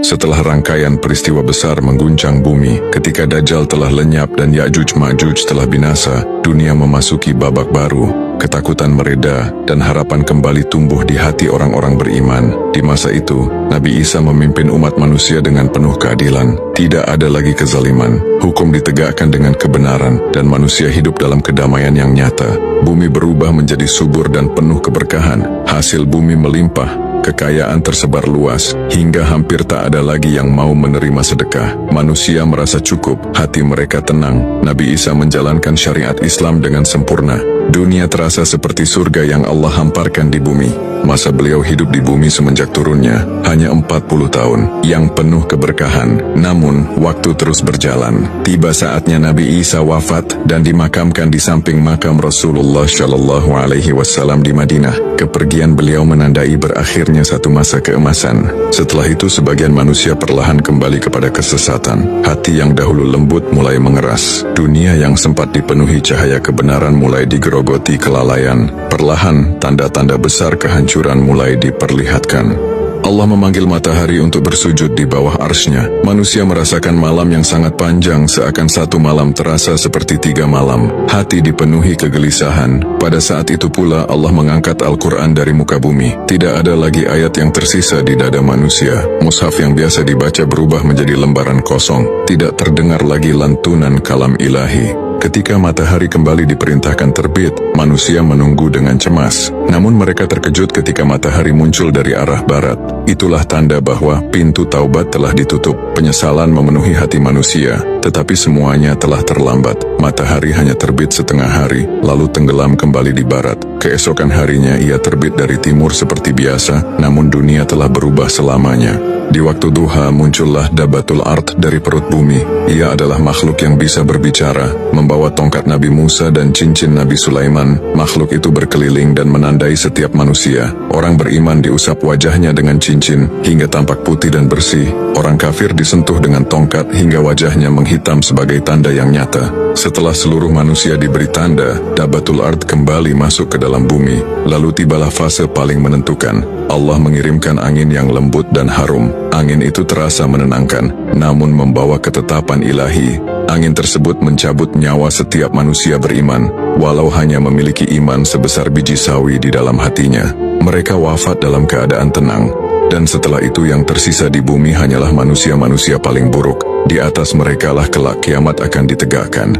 Setelah rangkaian peristiwa besar mengguncang bumi, ketika Dajjal telah lenyap dan Ya'juj Ma'juj telah binasa, dunia memasuki babak baru. Ketakutan mereda dan harapan kembali tumbuh di hati orang-orang beriman. Di masa itu, Nabi Isa memimpin umat manusia dengan penuh keadilan. Tidak ada lagi kezaliman, hukum ditegakkan dengan kebenaran, dan manusia hidup dalam kedamaian yang nyata. Bumi berubah menjadi subur dan penuh keberkahan. Hasil bumi melimpah, kekayaan tersebar luas, hingga hampir tak ada lagi yang mau menerima sedekah. Manusia merasa cukup, hati mereka tenang. Nabi Isa menjalankan syariat Islam dengan sempurna. Dunia terasa seperti surga yang Allah hamparkan di bumi. Masa beliau hidup di bumi semenjak turunnya hanya 40 tahun, yang penuh keberkahan. Namun, waktu terus berjalan. Tiba saatnya Nabi Isa wafat dan dimakamkan di samping makam Rasulullah Shallallahu Alaihi Wasallam di Madinah. Kepergian beliau menandai berakhirnya satu masa keemasan. Setelah itu, sebagian manusia perlahan kembali kepada kesesatan. Hati yang dahulu lembut mulai mengeras. Dunia yang sempat dipenuhi cahaya kebenaran mulai digerogoti kelalaian. Perlahan, tanda-tanda besar kehancuran mulai diperlihatkan. Allah memanggil matahari untuk bersujud di bawah arsy-Nya. Manusia merasakan malam yang sangat panjang, seakan satu malam terasa seperti 3 malam. Hati dipenuhi kegelisahan. Pada saat itu pula Allah mengangkat Al-Quran dari muka bumi. Tidak ada lagi ayat yang tersisa di dada manusia. Mushaf yang biasa dibaca berubah menjadi lembaran kosong. Tidak terdengar lagi lantunan kalam ilahi. Ketika matahari kembali diperintahkan terbit, manusia menunggu dengan cemas. Namun mereka terkejut ketika matahari muncul dari arah barat. Itulah tanda bahwa pintu taubat telah ditutup. Penyesalan memenuhi hati manusia, tetapi semuanya telah terlambat. Matahari hanya terbit setengah hari, lalu tenggelam kembali di barat. Keesokan harinya ia terbit dari timur seperti biasa, namun dunia telah berubah selamanya. Di waktu duha muncullah Dabatul Ard dari perut bumi. Ia adalah makhluk yang bisa berbicara, membawa tongkat Nabi Musa dan cincin Nabi Sulaiman. Makhluk itu berkeliling dan menandai setiap manusia. Orang beriman diusap wajahnya dengan cincin hingga tampak putih dan bersih. Orang kafir disentuh dengan tongkat hingga wajahnya menghitam sebagai tanda yang nyata. Setelah seluruh manusia diberi tanda, Dabatul Ard kembali masuk ke dalam bumi. Lalu tibalah fase paling menentukan. Allah mengirimkan angin yang lembut dan harum. Angin itu terasa menenangkan, namun membawa ketetapan ilahi. Angin tersebut mencabut nyawa setiap manusia beriman, walau hanya memiliki iman sebesar biji sawi di dalam hatinya. Mereka wafat dalam keadaan tenang, dan setelah itu yang tersisa di bumi hanyalah manusia-manusia paling buruk. Di atas merekalah kelak kiamat akan ditegakkan.